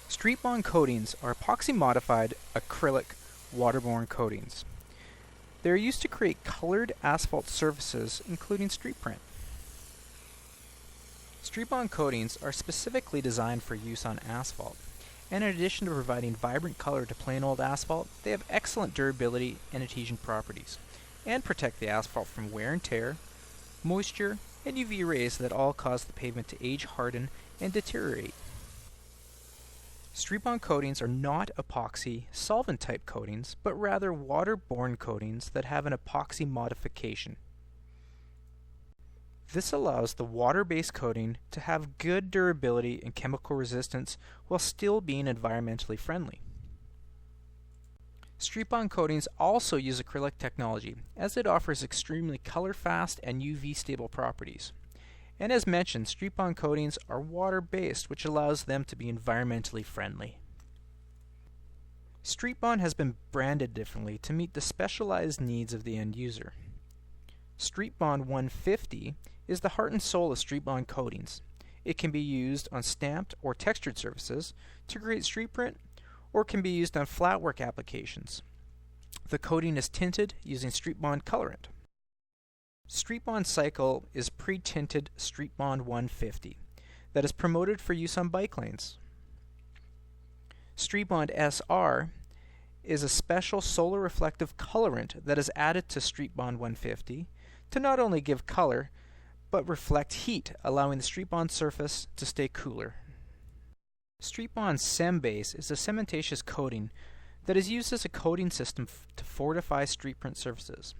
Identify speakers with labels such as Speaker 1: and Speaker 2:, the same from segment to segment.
Speaker 1: StreetBond coatings are epoxy-modified acrylic waterborne coatings. They are used to create colored asphalt surfaces, including street print. StreetBond coatings are specifically designed for use on asphalt, and in addition to providing vibrant color to plain old asphalt, they have excellent durability and adhesion properties, and protect the asphalt from wear and tear, moisture, and UV rays that all cause the pavement to age, harden, and deteriorate. StreetBond coatings are not epoxy solvent type coatings, but rather waterborne coatings that have an epoxy modification. This allows the water-based coating to have good durability and chemical resistance while still being environmentally friendly. StreetBond coatings also use acrylic technology, as it offers extremely color-fast and UV-stable properties. And as mentioned, StreetBond coatings are water-based, which allows them to be environmentally friendly. StreetBond has been branded differently to meet the specialized needs of the end user. StreetBond 150 is the heart and soul of StreetBond coatings. It can be used on stamped or textured surfaces to create street print, or can be used on flatwork applications. The coating is tinted using StreetBond colorant. StreetBond Cycle is pre-tinted StreetBond 150 that is promoted for use on bike lanes. StreetBond SR is a special solar reflective colorant that is added to StreetBond 150 to not only give color, but reflect heat, allowing the StreetBond surface to stay cooler. StreetBond CemBase is a cementitious coating that is used as a coating system to fortify street print surfaces.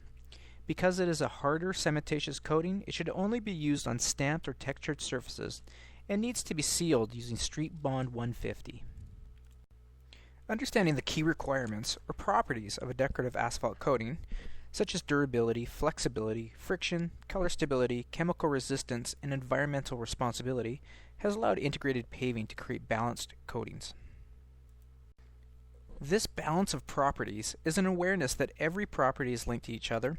Speaker 1: Because it is a harder cementitious coating, it should only be used on stamped or textured surfaces and needs to be sealed using StreetBond 150. Understanding the key requirements or properties of a decorative asphalt coating, such as durability, flexibility, friction, color stability, chemical resistance, and environmental responsibility, has allowed integrated paving to create balanced coatings. This balance of properties is an awareness that every property is linked to each other,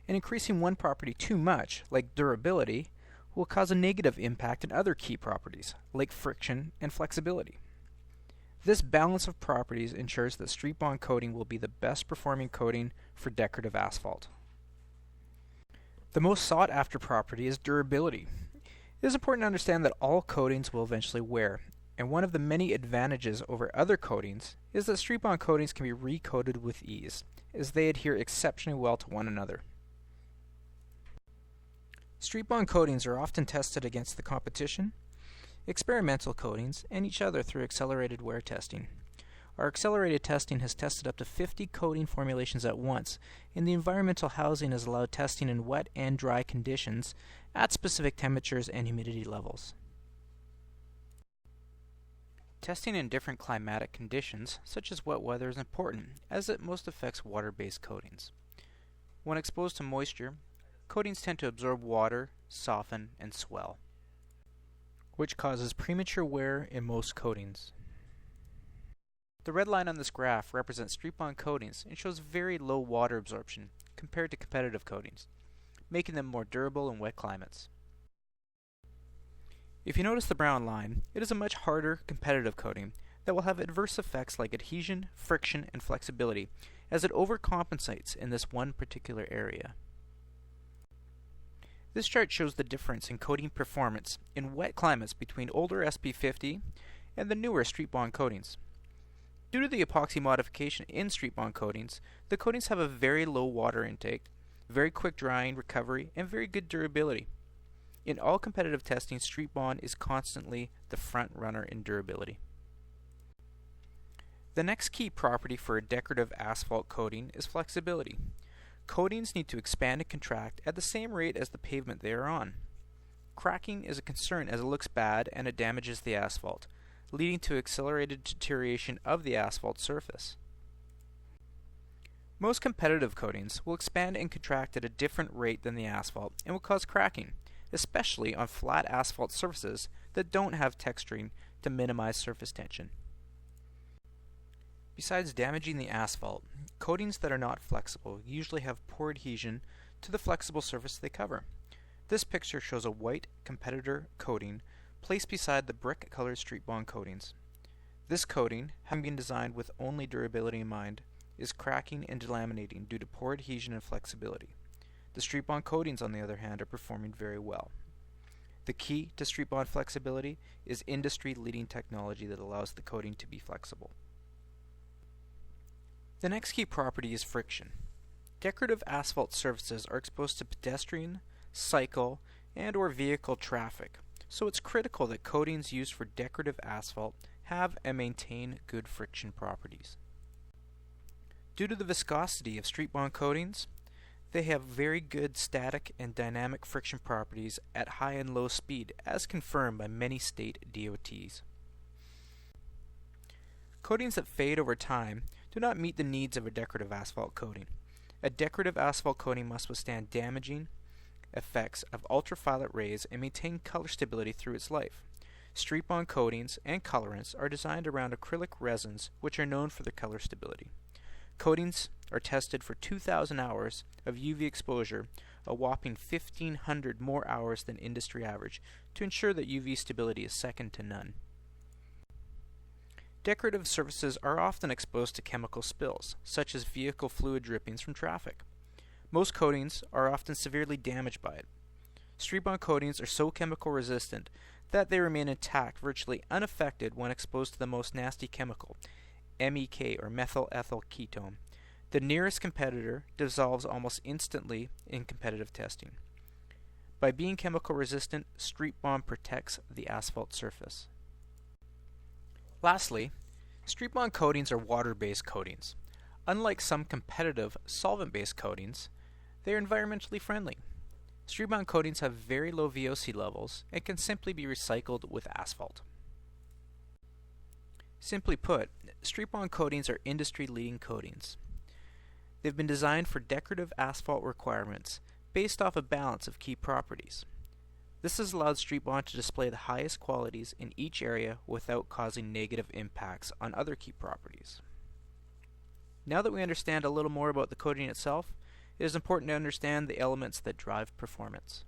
Speaker 1: and increasing one property too much, like durability, will cause a negative impact in other key properties, like friction and flexibility. This balance of properties ensures that StreetBond coating will be the best performing coating for decorative asphalt. The most sought after property is durability. It is important to understand that all coatings will eventually wear, and one of the many advantages over other coatings is that StreetBond coatings can be recoated with ease, as they adhere exceptionally well to one another. StreetBond coatings are often tested against the competition, experimental coatings, and each other through accelerated wear testing. Our accelerated testing has tested up to 50 coating formulations at once, and the environmental housing has allowed testing in wet and dry conditions at specific temperatures and humidity levels. Testing in different climatic conditions, such as wet weather, is important, as it most affects water-based coatings. When exposed to moisture, coatings tend to absorb water, soften, and swell, which causes premature wear in most coatings. The red line on this graph represents StreetBond coatings and shows very low water absorption compared to competitive coatings, making them more durable in wet climates. If you notice the brown line, it is a much harder competitive coating that will have adverse effects like adhesion, friction, and flexibility, as it overcompensates in this one particular area. This chart shows the difference in coating performance in wet climates between older SP50 and the newer StreetBond coatings. Due to the epoxy modification in StreetBond coatings, the coatings have a very low water intake, very quick drying recovery, and very good durability. In all competitive testing, StreetBond is constantly the front runner in durability. The next key property for a decorative asphalt coating is flexibility. Coatings need to expand and contract at the same rate as the pavement they are on. Cracking is a concern as it looks bad and it damages the asphalt, leading to accelerated deterioration of the asphalt surface. Most competitive coatings will expand and contract at a different rate than the asphalt and will cause cracking, especially on flat asphalt surfaces that don't have texturing to minimize surface tension. Besides damaging the asphalt, coatings that are not flexible usually have poor adhesion to the flexible surface they cover. This picture shows a white competitor coating placed beside the brick-colored StreetBond coatings. This coating, having been designed with only durability in mind, is cracking and delaminating due to poor adhesion and flexibility. The StreetBond coatings, on the other hand, are performing very well. The key to StreetBond flexibility is industry-leading technology that allows the coating to be flexible. The next key property is friction. Decorative asphalt surfaces are exposed to pedestrian, cycle, and/or vehicle traffic, so it's critical that coatings used for decorative asphalt have and maintain good friction properties. Due to the viscosity of StreetBond coatings, they have very good static and dynamic friction properties at high and low speed, as confirmed by many state DOTs. Coatings that fade over time do not meet the needs of a decorative asphalt coating. A decorative asphalt coating must withstand damaging effects of ultraviolet rays and maintain color stability through its life. StreetBond coatings and colorants are designed around acrylic resins, which are known for their color stability. Coatings are tested for 2,000 hours of UV exposure, a whopping 1,500 more hours than industry average, to ensure that UV stability is second to none. Decorative surfaces are often exposed to chemical spills, such as vehicle fluid drippings from traffic. Most coatings are often severely damaged by it. StreetBond coatings are so chemical resistant that they remain intact, virtually unaffected when exposed to the most nasty chemical, MEK or methyl ethyl ketone. The nearest competitor dissolves almost instantly in competitive testing. By being chemical resistant, StreetBond protects the asphalt surface. Lastly, StreetBond coatings are water-based coatings. Unlike some competitive solvent-based coatings, they are environmentally friendly. StreetBond coatings have very low VOC levels and can simply be recycled with asphalt. Simply put, StreetBond coatings are industry-leading coatings. They've been designed for decorative asphalt requirements based off a balance of key properties. This has allowed StreetBond to display the highest qualities in each area without causing negative impacts on other key properties. Now that we understand a little more about the coating itself, it is important to understand the elements that drive performance.